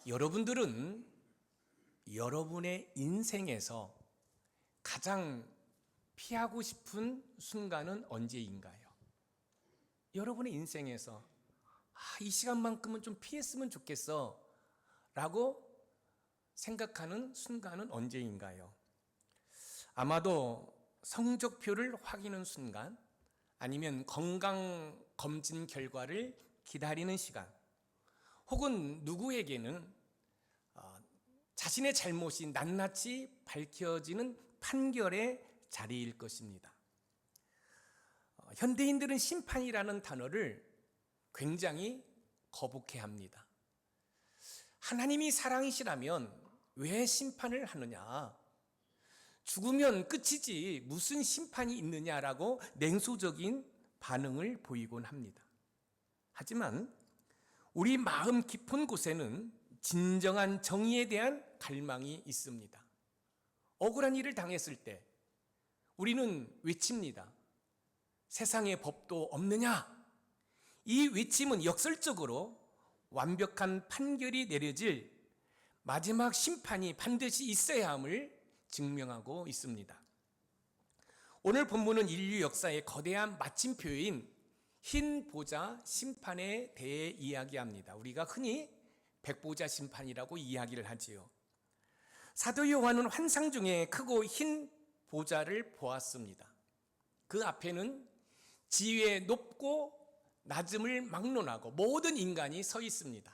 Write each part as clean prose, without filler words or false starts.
여러분들은 여러분의 인생에서 가장 피하고 싶은 순간은 언제인가요? 여러분의 인생에서 이 시간만큼은 좀 피했으면 좋겠어 라고 생각하는 순간은 언제인가요? 아마도 성적표를 확인하는 순간, 아니면 건강검진 결과를 기다리는 시간, 혹은 누구에게는 자신의 잘못이 낱낱이 밝혀지는 판결의 자리일 것입니다. 현대인들은 심판이라는 단어를 굉장히 거북해합니다. 하나님이 사랑이시라면 왜 심판을 하느냐? 죽으면 끝이지 무슨 심판이 있느냐라고 냉소적인 반응을 보이곤 합니다. 하지만 우리 마음 깊은 곳에는 진정한 정의에 대한 갈망이 있습니다. 억울한 일을 당했을 때 우리는 외칩니다. 세상에 법도 없느냐? 이 외침은 역설적으로 완벽한 판결이 내려질 마지막 심판이 반드시 있어야 함을 증명하고 있습니다. 오늘 본문은 인류 역사의 거대한 마침표인 흰 보자 심판에 대해 이야기합니다. 우리가 흔히 백보자 심판이라고 이야기를 하지요. 사도 요한은 환상 중에 크고 흰 보자를 보았습니다. 그 앞에는 지위의 높고 낮음을 막론하고 모든 인간이 서 있습니다.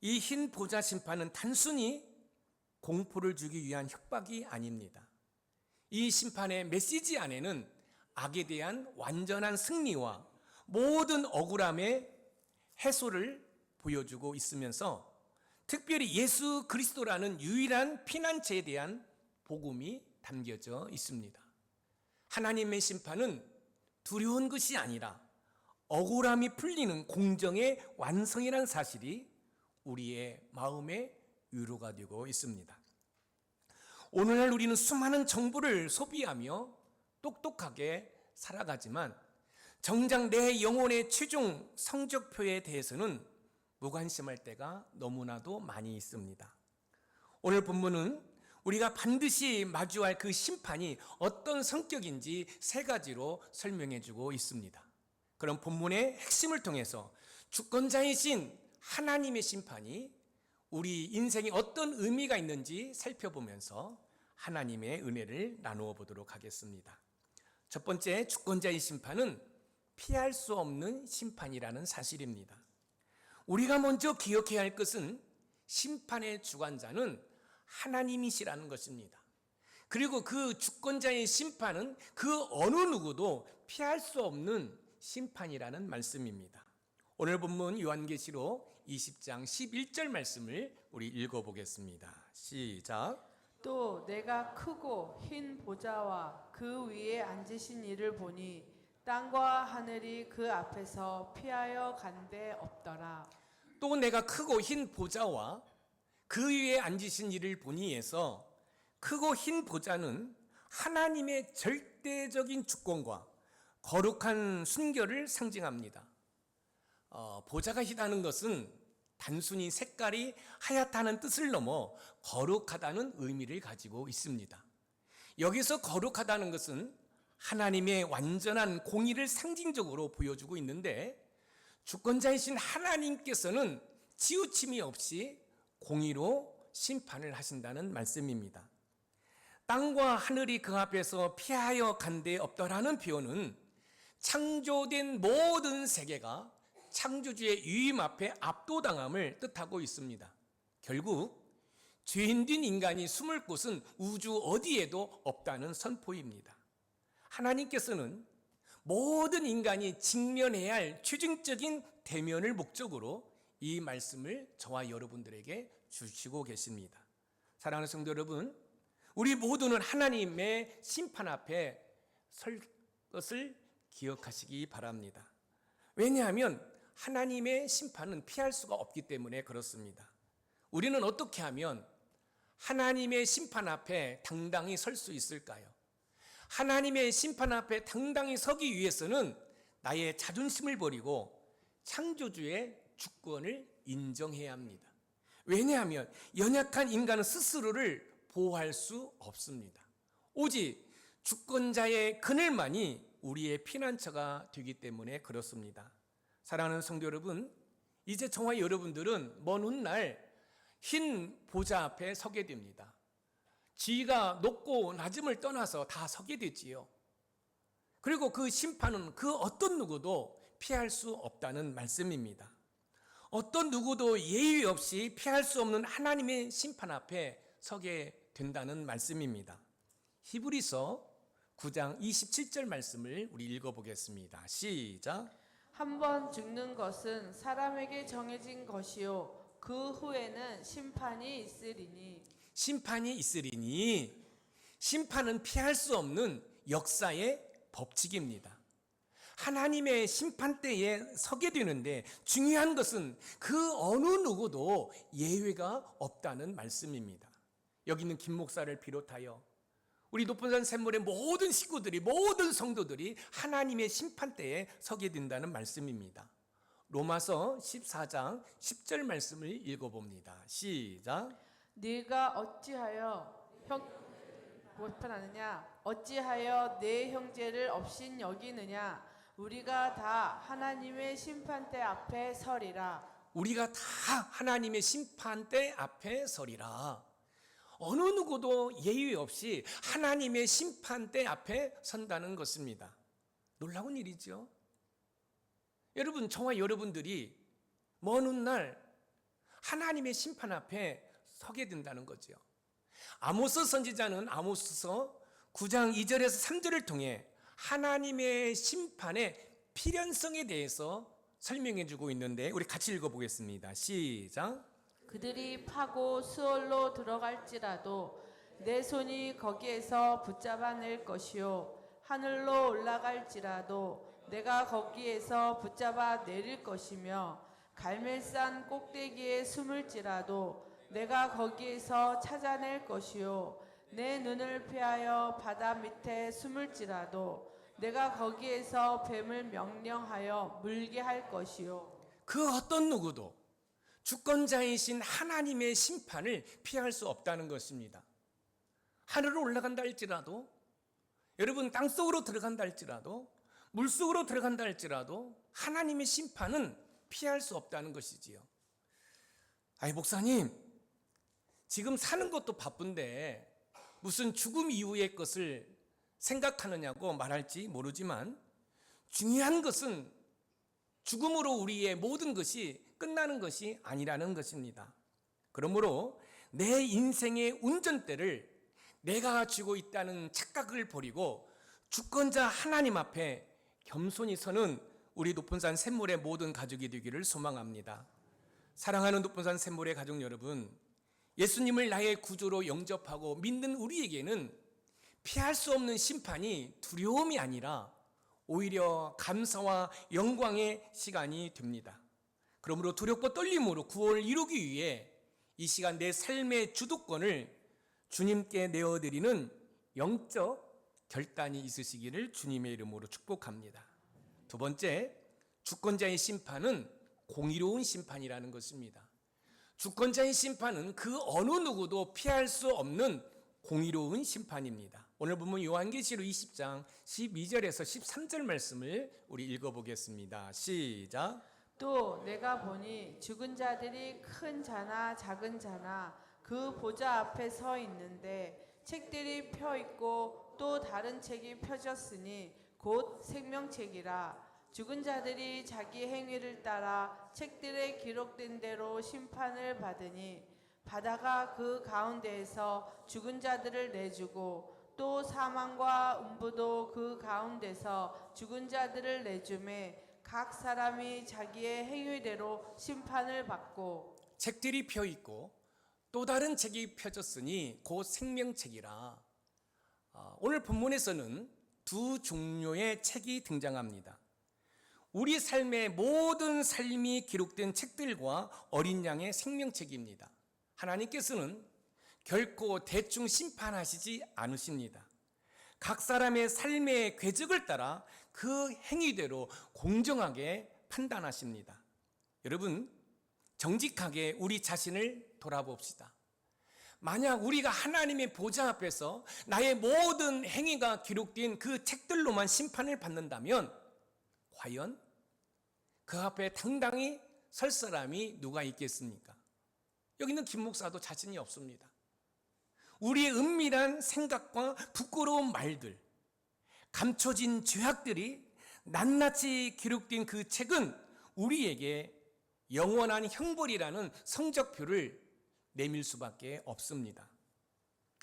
이 흰 보자 심판은 단순히 공포를 주기 위한 협박이 아닙니다. 이 심판의 메시지 안에는 악에 대한 완전한 승리와 모든 억울함의 해소를 보여주고 있으면서 특별히 예수 그리스도라는 유일한 피난처에 대한 복음이 담겨져 있습니다. 하나님의 심판은 두려운 것이 아니라 억울함이 풀리는 공정의 완성이라는 사실이 우리의 마음에 위로가 되고 있습니다. 오늘날 우리는 수많은 정보를 소비하며 똑똑하게 살아가지만 정작 내 영혼의 최종 성적표에 대해서는 무관심할 때가 너무나도 많이 있습니다. 오늘 본문은 우리가 반드시 마주할 그 심판이 어떤 성격인지 세 가지로 설명해 주고 있습니다. 그럼 본문의 핵심을 통해서 주권자이신 하나님의 심판이 우리 인생에 어떤 의미가 있는지 살펴보면서 하나님의 은혜를 나누어 보도록 하겠습니다. 첫 번째, 주권자의 심판은 피할 수 없는 심판이라는 사실입니다. 우리가 먼저 기억해야 할 것은 심판의 주관자는 하나님이시라는 것입니다. 그리고 그 주권자의 심판은 그 어느 누구도 피할 수 없는 심판이라는 말씀입니다. 오늘 본문 요한계시록 20장 11절 말씀을 우리 읽어보겠습니다. 시작. 또 내가 크고 흰 보좌와 그 위에 앉으신 이를 보니 땅과 하늘이 그 앞에서 피하여 간데 없더라. 또 내가 크고 흰 보좌와 그 위에 앉으신 이를 보니에서 크고 흰 보좌는 하나님의 절대적인 주권과 거룩한 순결을 상징합니다. 보좌가 희다는 것은 단순히 색깔이 하얗다는 뜻을 넘어 거룩하다는 의미를 가지고 있습니다. 여기서 거룩하다는 것은 하나님의 완전한 공의를 상징적으로 보여주고 있는데, 주권자이신 하나님께서는 치우침이 없이 공의로 심판을 하신다는 말씀입니다. 땅과 하늘이 그 앞에서 피하여 간데 없더라는 표현은 창조된 모든 세계가 창조주의 유임 앞에 압도당함을 뜻하고 있습니다. 결국 죄인된 인간이 숨을 곳은 우주 어디에도 없다는 선포입니다. 하나님께서는 모든 인간이 직면해야 할 최종적인 대면을 목적으로 이 말씀을 저와 여러분들에게 주시고 계십니다. 사랑하는 성도 여러분, 우리 모두는 하나님의 심판 앞에 설 것을 기억하시기 바랍니다. 왜냐하면 하나님의 심판은 피할 수가 없기 때문에 그렇습니다. 우리는 어떻게 하면 하나님의 심판 앞에 당당히 설 수 있을까요? 하나님의 심판 앞에 당당히 서기 위해서는 나의 자존심을 버리고 창조주의 주권을 인정해야 합니다. 왜냐하면 연약한 인간은 스스로를 보호할 수 없습니다. 오직 주권자의 그늘만이 우리의 피난처가 되기 때문에 그렇습니다. 사랑하는 성도 여러분, 이제 저와 여러분들은 먼 훗날 흰 보좌 앞에 서게 됩니다. 지위가 높고 낮음을 떠나서 다 서게 되지요. 그리고 그 심판은 그 어떤 누구도 피할 수 없다는 말씀입니다. 어떤 누구도 예의 없이 피할 수 없는 하나님의 심판 앞에 서게 된다는 말씀입니다. 히브리서 9장 27절 말씀을 우리 읽어보겠습니다. 시작. 한 번 죽는 것은 사람에게 정해진 것이요 그 후에는 심판이 있으리니. 심판이 있으리니, 심판은 피할 수 없는 역사의 법칙입니다. 하나님의 심판대에 서게 되는데 중요한 것은 그 어느 누구도 예외가 없다는 말씀입니다. 여기 있는 김 목사를 비롯하여 우리 높은산 샘물의 모든 식구들이, 모든 성도들이 하나님의 심판대에 서게 된다는 말씀입니다. 로마서 14장 10절 말씀을 읽어봅니다. 시작. 네가 어찌하여 모판하느냐? 어찌하여 내 형제를 업신 여기느냐? 우리가 다 하나님의 심판대 앞에 서리라. 우리가 다 하나님의 심판대 앞에 서리라. 어느 누구도 예외 없이 하나님의 심판대 앞에 선다는 것입니다. 놀라운 일이죠. 여러분, 저와 여러분들이 먼 훗날 하나님의 심판 앞에 서게 된다는 거죠. 아모스 선지자는 아모스서 9장 2절에서 3절을 통해 하나님의 심판의 필연성에 대해서 설명해 주고 있는데 우리 같이 읽어보겠습니다. 시작. 그들이 파고 수월로 들어갈지라도 내 손이 거기에서 붙잡아낼 것이요 하늘로 올라갈지라도 내가 거기에서 붙잡아 내릴 것이며 갈멜산 꼭대기에 숨을지라도 내가 거기에서 찾아낼 것이요 내 눈을 피하여 바다 밑에 숨을지라도 내가 거기에서 뱀을 명령하여 물게 할 것이요. 그 어떤 누구도 주권자이신 하나님의 심판을 피할 수 없다는 것입니다. 하늘로 올라간다 할지라도, 여러분 땅속으로 들어간다 할지라도, 물속으로 들어간다 할지라도 하나님의 심판은 피할 수 없다는 것이지요. 아이 목사님, 지금 사는 것도 바쁜데 무슨 죽음 이후의 것을 생각하느냐고 말할지 모르지만 중요한 것은 죽음으로 우리의 모든 것이 끝나는 것이 아니라는 것입니다. 그러므로 내 인생의 운전대를 내가 쥐고 있다는 착각을 버리고 주권자 하나님 앞에 겸손히 서는 우리 높은산 샘물의 모든 가족이 되기를 소망합니다. 사랑하는 높은산 샘물의 가족 여러분, 예수님을 나의 구주로 영접하고 믿는 우리에게는 피할 수 없는 심판이 두려움이 아니라 오히려 감사와 영광의 시간이 됩니다. 그러므로 두렵고 떨림으로 구원을 이루기 위해 이 시간 내 삶의 주도권을 주님께 내어드리는 영적 결단이 있으시기를 주님의 이름으로 축복합니다. 두 번째, 주권자의 심판은 공의로운 심판이라는 것입니다. 주권자의 심판은 그 어느 누구도 피할 수 없는 공의로운 심판입니다. 오늘 보면 요한계시록 20장 12절에서 13절 말씀을 우리 읽어보겠습니다. 시작. 또 내가 보니 죽은 자들이 큰 자나 작은 자나 그 보좌 앞에 서 있는데 책들이 펴 있고 또 다른 책이 펴졌으니 곧 생명책이라. 죽은 자들이 자기 행위를 따라 책들에 기록된 대로 심판을 받으니 바다가 그 가운데에서 죽은 자들을 내주고 또 사망과 음부도 그 가운데서 죽은 자들을 내주매 각 사람이 자기의 행위대로 심판을 받고. 책들이 펴 있고 또 다른 책이 펴졌으니 곧 생명책이라. 오늘 본문에서는 두 종류의 책이 등장합니다. 우리 삶의 모든 삶이 기록된 책들과 어린 양의 생명책입니다. 하나님께서는 결코 대충 심판하시지 않으십니다. 각 사람의 삶의 궤적을 따라 그 행위대로 공정하게 판단하십니다. 여러분, 정직하게 우리 자신을 돌아봅시다. 만약 우리가 하나님의 보좌 앞에서 나의 모든 행위가 기록된 그 책들로만 심판을 받는다면 과연 그 앞에 당당히 설 사람이 누가 있겠습니까? 여기는 김 목사도 자신이 없습니다. 우리의 은밀한 생각과 부끄러운 말들, 감춰진 죄악들이 낱낱이 기록된 그 책은 우리에게 영원한 형벌이라는 성적표를 내밀 수밖에 없습니다.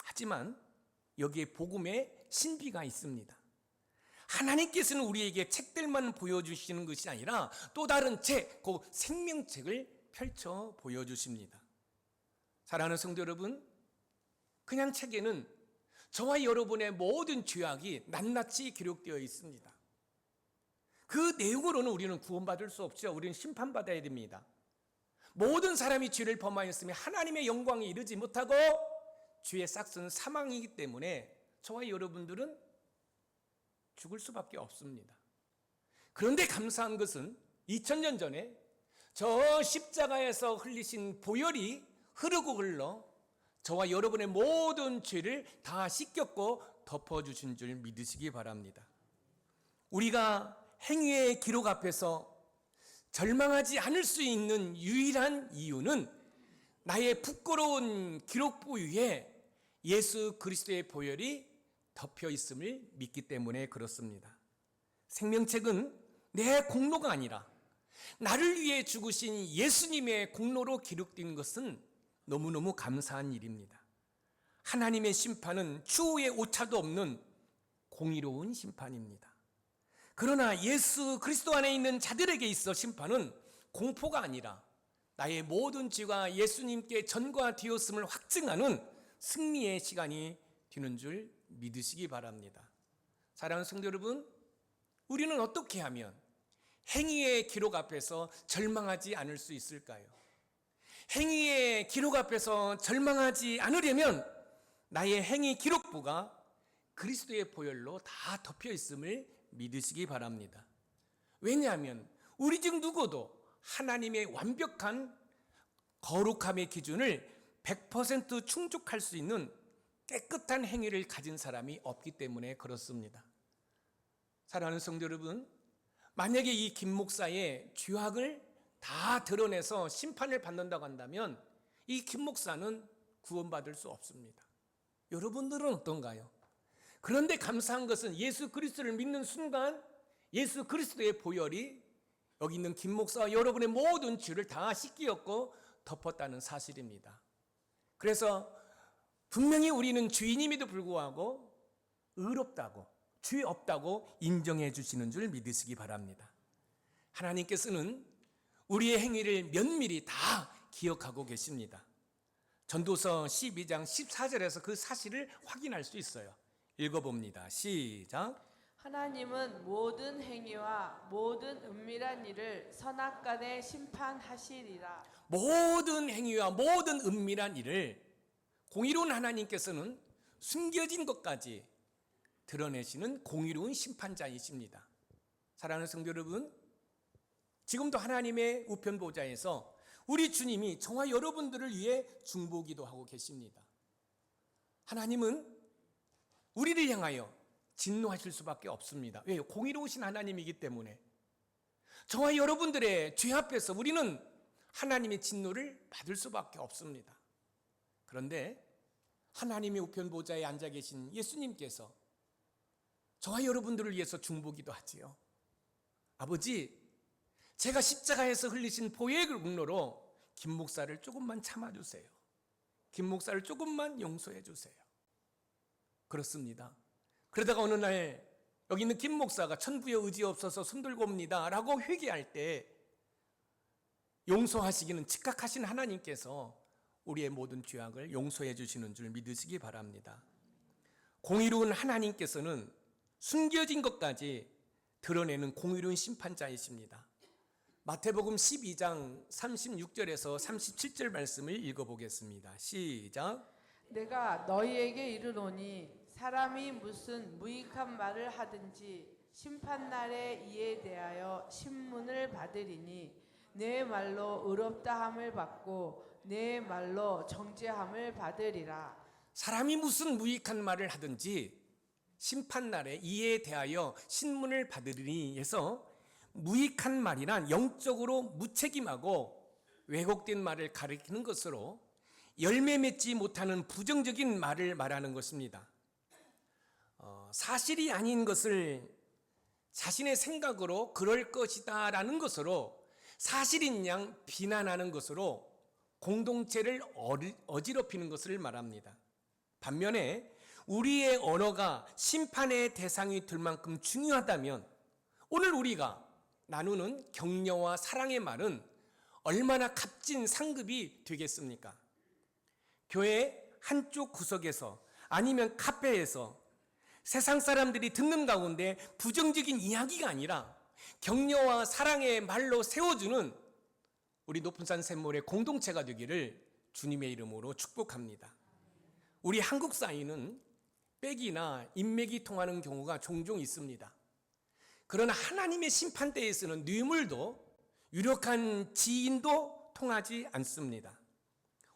하지만 여기에 복음의 신비가 있습니다. 하나님께서는 우리에게 책들만 보여주시는 것이 아니라 또 다른 책, 그 생명책을 펼쳐 보여주십니다. 사랑하는 성도 여러분, 그냥 책에는 저와 여러분의 모든 죄악이 낱낱이 기록되어 있습니다. 그 내용으로는 우리는 구원받을 수 없죠. 우리는 심판받아야 됩니다. 모든 사람이 죄를 범하였으며 하나님의 영광에 이르지 못하고 죄의 싹은 사망이기 때문에 저와 여러분들은 죽을 수밖에 없습니다. 그런데 감사한 것은 2000년 전에 저 십자가에서 흘리신 보혈이 흐르고 흘러 저와 여러분의 모든 죄를 다 씻겼고 덮어주신 줄 믿으시기 바랍니다. 우리가 행위의 기록 앞에서 절망하지 않을 수 있는 유일한 이유는 나의 부끄러운 기록부 위에 예수 그리스도의 보혈이 덮여 있음을 믿기 때문에 그렇습니다. 생명책은 내 공로가 아니라 나를 위해 죽으신 예수님의 공로로 기록된 것은 너무너무 감사한 일입니다. 하나님의 심판은 추후에 오차도 없는 공의로운 심판입니다. 그러나 예수 그리스도 안에 있는 자들에게 있어 심판은 공포가 아니라 나의 모든 죄가 예수님께 전가되었음을 확증하는 승리의 시간이 되는 줄 믿으시기 바랍니다. 사랑하는 성도 여러분, 우리는 어떻게 하면 행위의 기록 앞에서 절망하지 않을 수 있을까요? 행위의 기록 앞에서 절망하지 않으려면 나의 행위 기록부가 그리스도의 보혈로 다 덮여 있음을 믿으시기 바랍니다. 왜냐하면 우리 중 누구도 하나님의 완벽한 거룩함의 기준을 100% 충족할 수 있는 깨끗한 행위를 가진 사람이 없기 때문에 그렇습니다. 사랑하는 성도 여러분, 만약에 이 김 목사의 죄악을 다 드러내서 심판을 받는다고 한다면 이 김 목사는 구원받을 수 없습니다. 여러분들은 어떤가요? 그런데 감사한 것은 예수 그리스도를 믿는 순간 예수 그리스도의 보혈이 여기 있는 김 목사와 여러분의 모든 죄를 다 씻기었고 덮었다는 사실입니다. 그래서 분명히 우리는 죄인임에도 불구하고 의롭다고, 죄 없다고 인정해 주시는 줄 믿으시기 바랍니다. 하나님께서는 우리의 행위를 면밀히 다 기억하고 계십니다. 전도서 12장 14절에서 그 사실을 확인할 수 있어요. 읽어봅니다. 시작. 하나님은 모든 행위와 모든 은밀한 일을 선악간에 심판하시리라. 모든 행위와 모든 은밀한 일을 공의로운 하나님께서는 숨겨진 것까지 드러내시는 공의로운 심판자이십니다. 사랑하는 성도 여러분, 지금도 하나님의 우편 보좌에서 우리 주님이 저와 여러분들을 위해 중보기도 하고 계십니다. 하나님은 우리를 향하여 진노하실 수밖에 없습니다. 왜요? 공의로우신 하나님이기 때문에. 저와 여러분들의 죄 앞에서 우리는 하나님의 진노를 받을 수밖에 없습니다. 그런데 하나님의 우편 보좌에 앉아 계신 예수님께서 저와 여러분들을 위해서 중보기도 하지요. 아버지, 제가 십자가에서 흘리신 보혈의 공로로 김 목사를 조금만 참아주세요. 김 목사를 조금만 용서해 주세요. 그렇습니다. 그러다가 어느 날 여기 있는 김 목사가 천부에 의지 없어서 손들고 옵니다 라고 회개할 때 용서하시기는 즉각하신 하나님께서 우리의 모든 죄악을 용서해 주시는 줄 믿으시기 바랍니다. 공의로운 하나님께서는 숨겨진 것까지 드러내는 공의로운 심판자이십니다. 마태복음 12장 36절에서 37절 말씀을 읽어보겠습니다. 시작. 내가 너희에게 이르노니 사람이 무슨 무익한 말을 하든지 심판날에 이에 대하여 신문을 받으리니 내 말로 의롭다 함을 받고 내 말로 정죄함을 받으리라. 사람이 무슨 무익한 말을 하든지 심판날에 이에 대하여 신문을 받으리니 해서 무익한 말이란 영적으로 무책임하고 왜곡된 말을 가리키는 것으로 열매 맺지 못하는 부정적인 말을 말하는 것입니다. 사실이 아닌 것을 자신의 생각으로 그럴 것이다 라는 것으로 사실인 양 비난하는 것으로 공동체를 어지럽히는 것을 말합니다. 반면에 우리의 언어가 심판의 대상이 될 만큼 중요하다면 오늘 우리가 나누는 격려와 사랑의 말은 얼마나 값진 상급이 되겠습니까? 교회 한쪽 구석에서 아니면 카페에서 세상 사람들이 듣는 가운데 부정적인 이야기가 아니라 격려와 사랑의 말로 세워주는 우리 높은산 샘물의 공동체가 되기를 주님의 이름으로 축복합니다. 우리 한국 사회는 빽이나 인맥이 통하는 경우가 종종 있습니다. 그러나 하나님의 심판대에서는 뇌물도 유력한 지인도 통하지 않습니다.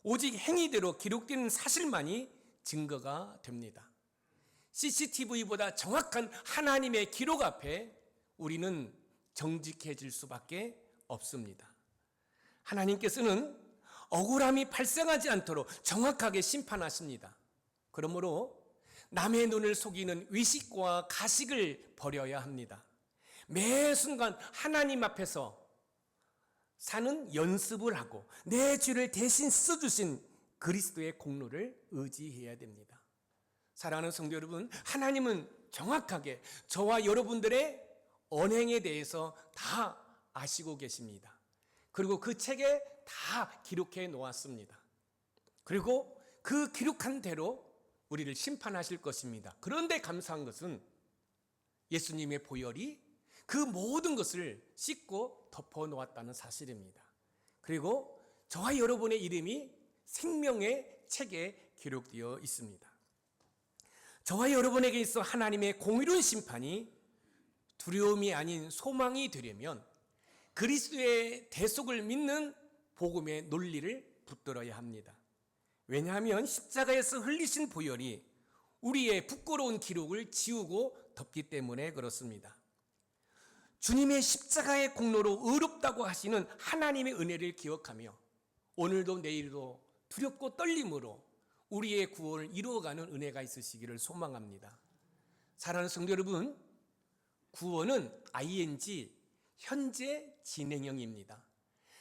오직 행위대로 기록된 사실만이 증거가 됩니다. CCTV보다 정확한 하나님의 기록 앞에 우리는 정직해질 수밖에 없습니다. 하나님께서는 억울함이 발생하지 않도록 정확하게 심판하십니다. 그러므로 남의 눈을 속이는 위식과 가식을 버려야 합니다. 매 순간 하나님 앞에서 사는 연습을 하고 내 죄를 대신 써주신 그리스도의 공로를 의지해야 됩니다. 사랑하는 성도 여러분, 하나님은 정확하게 저와 여러분들의 언행에 대해서 다 아시고 계십니다. 그리고 그 책에 다 기록해 놓았습니다. 그리고 그 기록한 대로 우리를 심판하실 것입니다. 그런데 감사한 것은 예수님의 보혈이 그 모든 것을 씻고 덮어 놓았다는 사실입니다. 그리고 저와 여러분의 이름이 생명의 책에 기록되어 있습니다. 저와 여러분에게 있어 하나님의 공의로운 심판이 두려움이 아닌 소망이 되려면 그리스도의 대속을 믿는 복음의 논리를 붙들어야 합니다. 왜냐하면 십자가에서 흘리신 보혈이 우리의 부끄러운 기록을 지우고 덮기 때문에 그렇습니다. 주님의 십자가의 공로로 의롭다고 하시는 하나님의 은혜를 기억하며 오늘도 내일도 두렵고 떨림으로 우리의 구원을 이루어가는 은혜가 있으시기를 소망합니다. 사랑하는 성도 여러분, 구원은 ing, 현재 진행형입니다.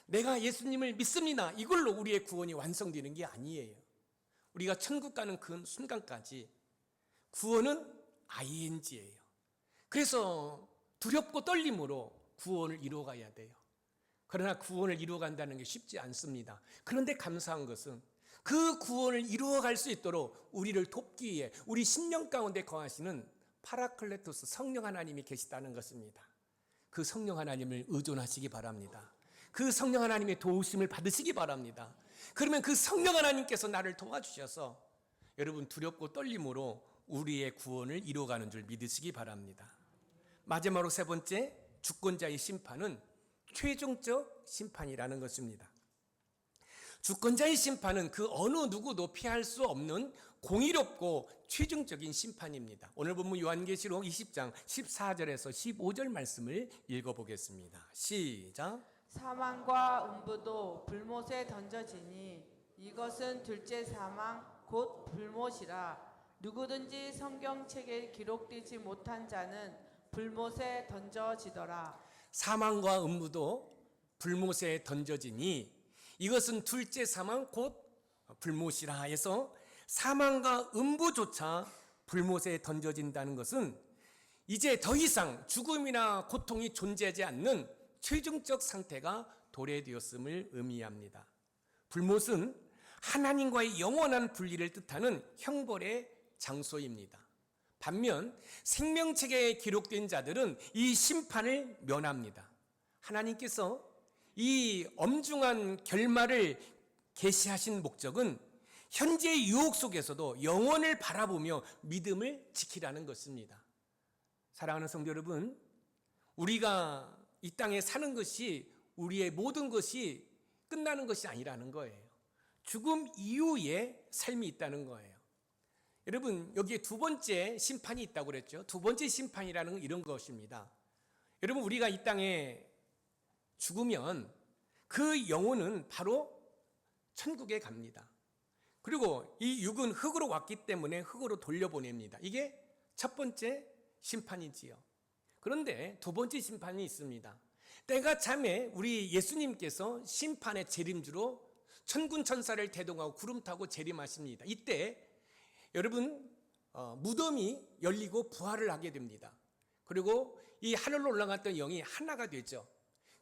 내가 예수님을 믿습니다. 이걸로 우리의 구원이 완성되는 게 아니에요. 우리가 천국 가는 그 순간까지 구원은 ing예요. 그래서 두렵고 떨림으로 구원을 이루어가야 돼요. 그러나 구원을 이루어간다는 게 쉽지 않습니다. 그런데 감사한 것은 그 구원을 이루어갈 수 있도록 우리를 돕기 위해 우리 심령 가운데 거하시는 파라클레토스 성령 하나님이 계시다는 것입니다. 그 성령 하나님을 의존하시기 바랍니다. 그 성령 하나님의 도우심을 받으시기 바랍니다. 그러면 그 성령 하나님께서 나를 도와주셔서 여러분 두렵고 떨림으로 우리의 구원을 이루어가는 줄 믿으시기 바랍니다. 마지막으로 세 번째, 주권자의 심판은 최종적 심판이라는 것입니다. 주권자의 심판은 그 어느 누구도 피할 수 없는 공의롭고 최종적인 심판입니다. 오늘 본문 요한계시록 20장 14절에서 15절 말씀을 읽어보겠습니다. 시작. 사망과 음부도 불못에 던져지니 이것은 둘째 사망 곧 불못이라. 누구든지 성경책에 기록되지 못한 자는 불못에 던져지더라. 사망과 음부도 불못에 던져지니 이것은 둘째 사망 곧 불못이라 해서 사망과 음부조차 불못에 던져진다는 것은 이제 더 이상 죽음이나 고통이 존재하지 않는 최종적 상태가 도래되었음을 의미합니다. 불못은 하나님과의 영원한 분리를 뜻하는 형벌의 장소입니다. 반면 생명책에 기록된 자들은 이 심판을 면합니다. 하나님께서 이 엄중한 결말을 계시하신 목적은 현재의 유혹 속에서도 영원을 바라보며 믿음을 지키라는 것입니다. 사랑하는 성도 여러분, 우리가 이 땅에 사는 것이 우리의 모든 것이 끝나는 것이 아니라는 거예요. 죽음 이후에 삶이 있다는 거예요. 여러분, 여기에 두 번째 심판이 있다고 그랬죠. 두 번째 심판이라는 건 이런 것입니다. 여러분, 우리가 이 땅에 죽으면 그 영혼은 바로 천국에 갑니다. 그리고 이 육은 흙으로 왔기 때문에 흙으로 돌려보냅니다. 이게 첫 번째 심판이지요. 그런데 두 번째 심판이 있습니다. 때가 참에 우리 예수님께서 심판의 재림주로 천군 천사를 대동하고 구름 타고 재림하십니다. 이때 여러분 무덤이 열리고 부활을 하게 됩니다. 그리고 이 하늘로 올라갔던 영이 하나가 되죠.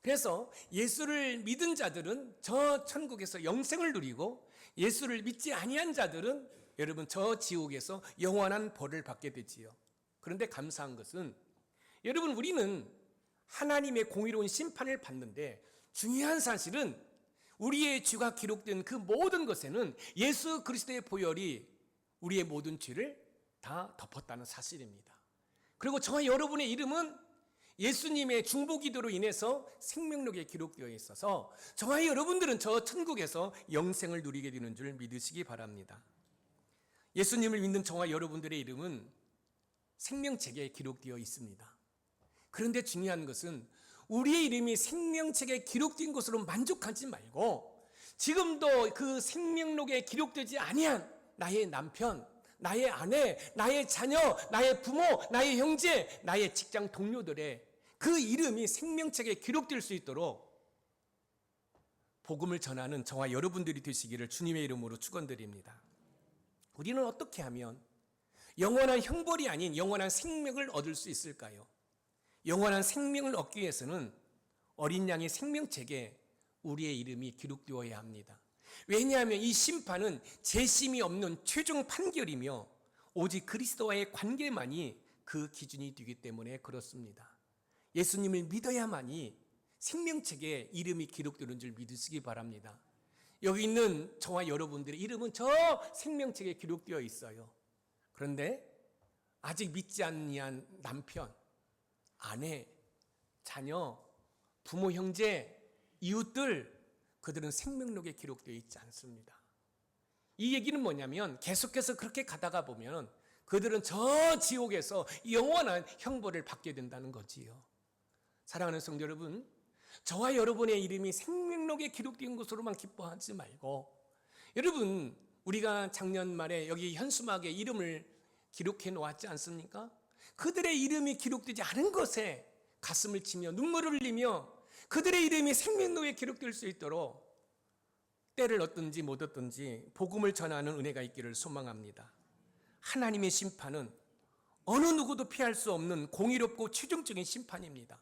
그래서 예수를 믿은 자들은 저 천국에서 영생을 누리고 예수를 믿지 아니한 자들은 여러분 저 지옥에서 영원한 벌을 받게 되지요. 그런데 감사한 것은 여러분 우리는 하나님의 공의로운 심판을 받는데 중요한 사실은 우리의 죄가 기록된 그 모든 것에는 예수 그리스도의 보혈이 우리의 모든 죄를 다 덮었다는 사실입니다. 그리고 저와 여러분의 이름은 예수님의 중보기도로 인해서 생명록에 기록되어 있어서 저와 여러분들은 저 천국에서 영생을 누리게 되는 줄 믿으시기 바랍니다. 예수님을 믿는 저와 여러분들의 이름은 생명책에 기록되어 있습니다. 그런데 중요한 것은 우리의 이름이 생명책에 기록된 것으로 만족하지 말고 지금도 그 생명록에 기록되지 아니한 나의 남편, 나의 아내, 나의 자녀, 나의 부모, 나의 형제, 나의 직장 동료들의 그 이름이 생명책에 기록될 수 있도록 복음을 전하는 저와 여러분들이 되시기를 주님의 이름으로 축원드립니다. 우리는 어떻게 하면 영원한 형벌이 아닌 영원한 생명을 얻을 수 있을까요? 영원한 생명을 얻기 위해서는 어린 양의 생명책에 우리의 이름이 기록되어야 합니다. 왜냐하면 이 심판은 재심이 없는 최종 판결이며 오직 그리스도와의 관계만이 그 기준이 되기 때문에 그렇습니다. 예수님을 믿어야만이 생명책에 이름이 기록되는 줄 믿으시기 바랍니다. 여기 있는 저와 여러분들의 이름은 저 생명책에 기록되어 있어요. 그런데 아직 믿지 않는 남편, 아내, 자녀, 부모, 형제, 이웃들 그들은 생명록에 기록되어 있지 않습니다. 이 얘기는 뭐냐면 계속해서 그렇게 가다가 보면 그들은 저 지옥에서 영원한 형벌을 받게 된다는 거지요. 사랑하는 성도 여러분, 저와 여러분의 이름이 생명록에 기록된 것으로만 기뻐하지 말고 여러분 우리가 작년 말에 여기 현수막에 이름을 기록해 놓았지 않습니까? 그들의 이름이 기록되지 않은 것에 가슴을 치며 눈물을 흘리며 그들의 이름이 생명록에 기록될 수 있도록 때를 얻든지 못 얻든지 복음을 전하는 은혜가 있기를 소망합니다. 하나님의 심판은 어느 누구도 피할 수 없는 공의롭고 최종적인 심판입니다.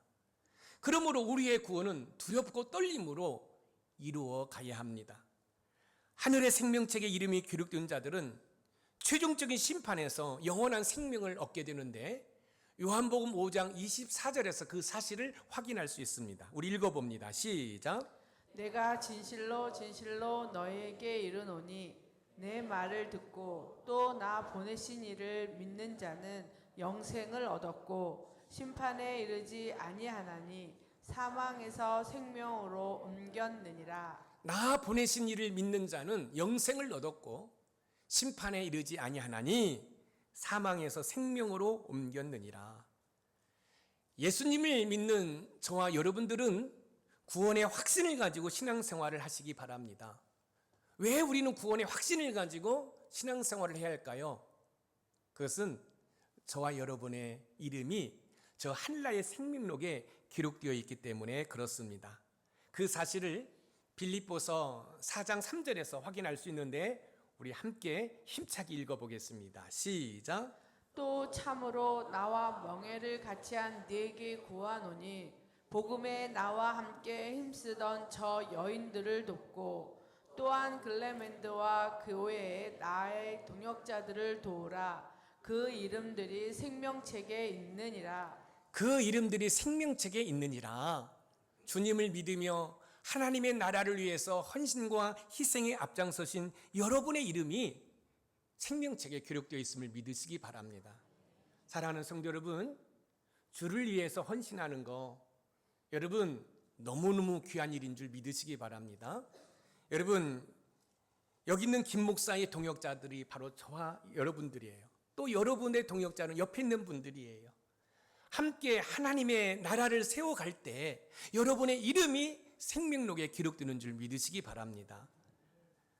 그러므로 우리의 구원은 두렵고 떨림으로 이루어 가야 합니다. 하늘의 생명책에 이름이 기록된 자들은 최종적인 심판에서 영원한 생명을 얻게 되는데 요한복음 5장 24절에서 그 사실을 확인할 수 있습니다. 우리 읽어봅니다. 시작. 내가 진실로 진실로 너희에게 이르노니 내 말을 듣고 또 나 보내신 이를 믿는 자는 영생을 얻었고 심판에 이르지 아니하나니 사망에서 생명으로 옮겼느니라. 나 보내신 이를 믿는 자는 영생을 얻었고 심판에 이르지 아니하나니 사망에서 생명으로 옮겼느니라. 예수님을 믿는 저와 여러분들은 구원의 확신을 가지고 신앙생활을 하시기 바랍니다. 왜 우리는 구원의 확신을 가지고 신앙생활을 해야 할까요? 그것은 저와 여러분의 이름이 저 하늘나라의 생명록에 기록되어 있기 때문에 그렇습니다. 그 사실을 빌립보서 4장 3절에서 확인할 수 있는데 우리 함께 힘차게 읽어보겠습니다. 시작. 또 참으로 나와 명예를 같이한 네게 구하노니 복음에 나와 함께 힘쓰던 저 여인들을 돕고 또한 글레멘드와 교회의 나의 동역자들을 도우라. 그 이름들이 생명책에 있느니라. 그 이름들이 생명책에 있느니라. 주님을 믿으며 하나님의 나라를 위해서 헌신과 희생에 앞장서신 여러분의 이름이 생명책에 기록되어 있음을 믿으시기 바랍니다. 사랑하는 성도 여러분, 주를 위해서 헌신하는 거 여러분 너무너무 귀한 일인 줄 믿으시기 바랍니다. 여러분, 여기 있는 김 목사의 동역자들이 바로 저와 여러분들이에요. 또 여러분의 동역자는 옆에 있는 분들이에요. 함께 하나님의 나라를 세워갈 때 여러분의 이름이 생명록에 기록되는 줄 믿으시기 바랍니다.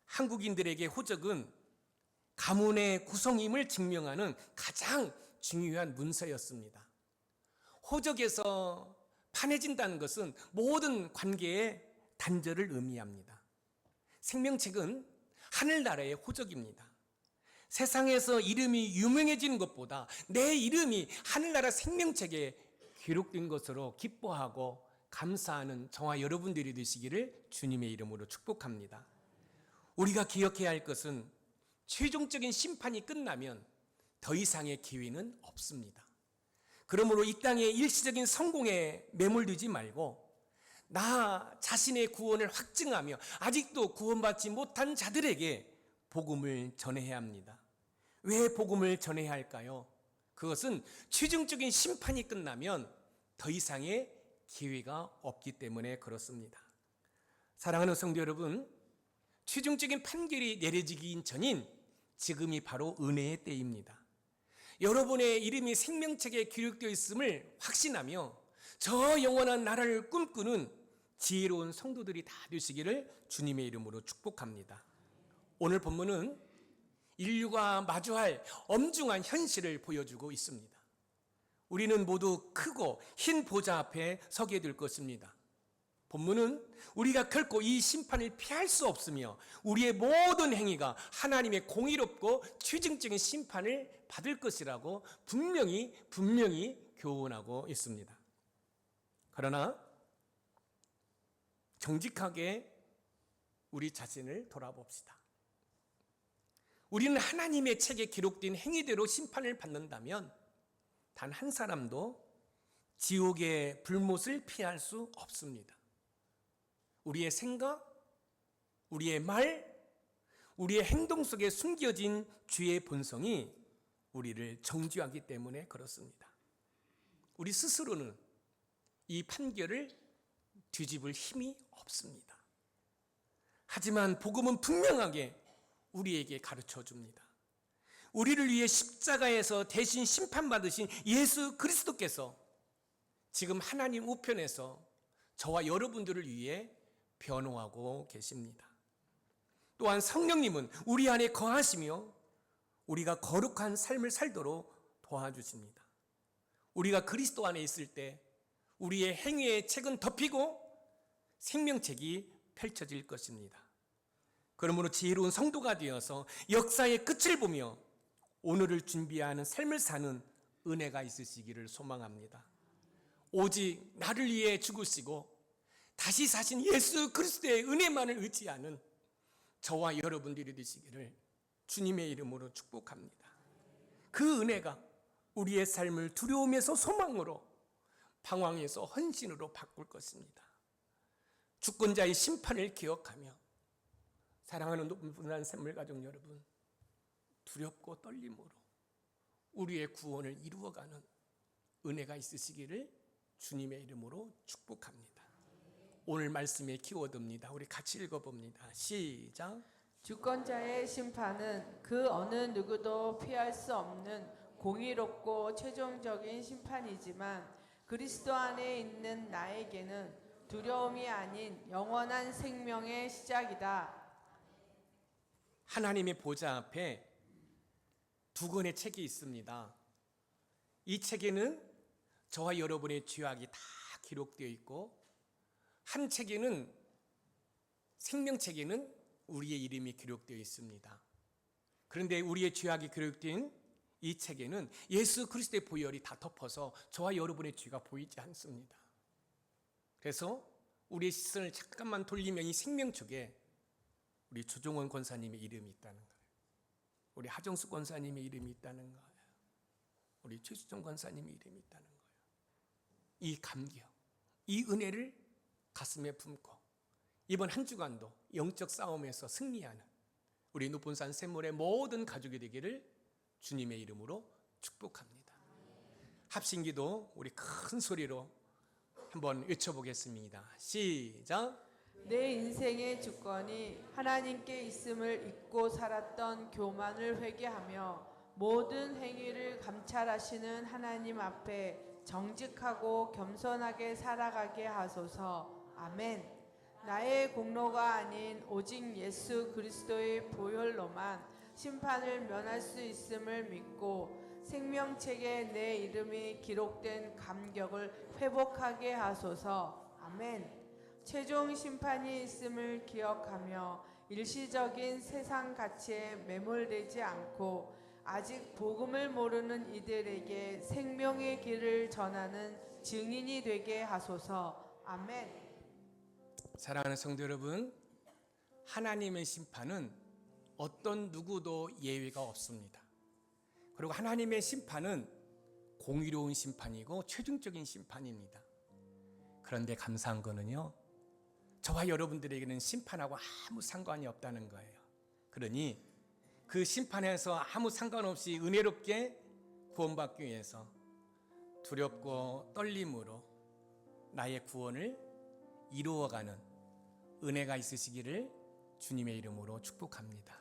한국인들에게 호적은 가문의 구성임을 증명하는 가장 중요한 문서였습니다. 호적에서 판해진다는 것은 모든 관계의 단절을 의미합니다. 생명책은 하늘나라의 호적입니다. 세상에서 이름이 유명해지는 것보다 내 이름이 하늘나라 생명책에 기록된 것으로 기뻐하고 감사하는 저와 여러분들이 되시기를 주님의 이름으로 축복합니다. 우리가 기억해야 할 것은 최종적인 심판이 끝나면 더 이상의 기회는 없습니다. 그러므로 이 땅의 일시적인 성공에 매몰되지 말고 나 자신의 구원을 확증하며 아직도 구원받지 못한 자들에게 복음을 전해야 합니다. 왜 복음을 전해야 할까요? 그것은 최종적인 심판이 끝나면 더 이상의 기회가 없기 때문에 그렇습니다. 사랑하는 성도 여러분, 최종적인 판결이 내려지기 전인 지금이 바로 은혜의 때입니다. 여러분의 이름이 생명책에 기록되어 있음을 확신하며 저 영원한 나라를 꿈꾸는 지혜로운 성도들이 다 되시기를 주님의 이름으로 축복합니다. 오늘 본문은 인류가 마주할 엄중한 현실을 보여주고 있습니다. 우리는 모두 크고 흰 보좌 앞에 서게 될 것입니다. 본문은 우리가 결코 이 심판을 피할 수 없으며 우리의 모든 행위가 하나님의 공의롭고 최종적인 심판을 받을 것이라고 분명히 교훈하고 있습니다. 그러나 정직하게 우리 자신을 돌아봅시다. 우리는 하나님의 책에 기록된 행위대로 심판을 받는다면 단 한 사람도 지옥의 불못을 피할 수 없습니다. 우리의 생각, 우리의 말, 우리의 행동 속에 숨겨진 죄의 본성이 우리를 정죄하기 때문에 그렇습니다. 우리 스스로는 이 판결을 뒤집을 힘이 없습니다. 하지만 복음은 분명하게 우리에게 가르쳐 줍니다. 우리를 위해 십자가에서 대신 심판받으신 예수 그리스도께서 지금 하나님 우편에서 저와 여러분들을 위해 변호하고 계십니다. 또한 성령님은 우리 안에 거하시며 우리가 거룩한 삶을 살도록 도와주십니다. 우리가 그리스도 안에 있을 때 우리의 행위의 책은 덮이고 생명책이 펼쳐질 것입니다. 그러므로 지혜로운 성도가 되어서 역사의 끝을 보며 오늘을 준비하는 삶을 사는 은혜가 있으시기를 소망합니다. 오직 나를 위해 죽으시고 다시 사신 예수 그리스도의 은혜만을 의지하는 저와 여러분들이 되시기를 주님의 이름으로 축복합니다. 그 은혜가 우리의 삶을 두려움에서 소망으로, 방황에서 헌신으로 바꿀 것입니다. 주권자의 심판을 기억하며 사랑하는 높은 샘물 가족 여러분, 두렵고 떨림으로 우리의 구원을 이루어가는 은혜가 있으시기를 주님의 이름으로 축복합니다. 오늘 말씀의 키워드입니다. 우리 같이 읽어봅니다. 시작. 주권자의 심판은 그 어느 누구도 피할 수 없는 공의롭고 최종적인 심판이지만 그리스도 안에 있는 나에게는 두려움이 아닌 영원한 생명의 시작이다. 하나님의 보좌 앞에 두 권의 책이 있습니다. 이 책에는 저와 여러분의 죄악이 다 기록되어 있고 한 책에는 생명책에는 우리의 이름이 기록되어 있습니다. 그런데 우리의 죄악이 기록된 이 책에는 예수 그리스도의 보혈이 다 덮어서 저와 여러분의 죄가 보이지 않습니다. 그래서 우리의 시선을 잠깐만 돌리면 이 생명책에 우리 조종원 권사님의 이름이 있다는 거예요. 우리 하정수 권사님의 이름이 있다는 거예요. 우리 최수정 권사님의 이름이 있다는 거예요. 이 감격, 이 은혜를 가슴에 품고 이번 한 주간도 영적 싸움에서 승리하는 우리 높은 산 샘물의 모든 가족이 되기를 주님의 이름으로 축복합니다. 합심기도 우리 큰 소리로 한번 외쳐보겠습니다. 시작. 내 인생의 주권이 하나님께 있음을 잊고 살았던 교만을 회개하며 모든 행위를 감찰하시는 하나님 앞에 정직하고 겸손하게 살아가게 하소서. 아멘. 나의 공로가 아닌 오직 예수 그리스도의 보혈로만 심판을 면할 수 있음을 믿고 생명책에 내 이름이 기록된 감격을 회복하게 하소서. 아멘. 최종 심판이 있음을 기억하며 일시적인 세상 가치에 매몰되지 않고 아직 복음을 모르는 이들에게 생명의 길을 전하는 증인이 되게 하소서. 아멘. 사랑하는 성도 여러분, 하나님의 심판은 어떤 누구도 예외가 없습니다. 그리고 하나님의 심판은 공의로운 심판이고 최종적인 심판입니다. 그런데 감사한 거는요, 저와 여러분들에게는 심판하고 아무 상관이 없다는 거예요. 그러니 그 심판에서 아무 상관없이 은혜롭게 구원받기 위해서 두렵고 떨림으로 나의 구원을 이루어가는 은혜가 있으시기를 주님의 이름으로 축복합니다.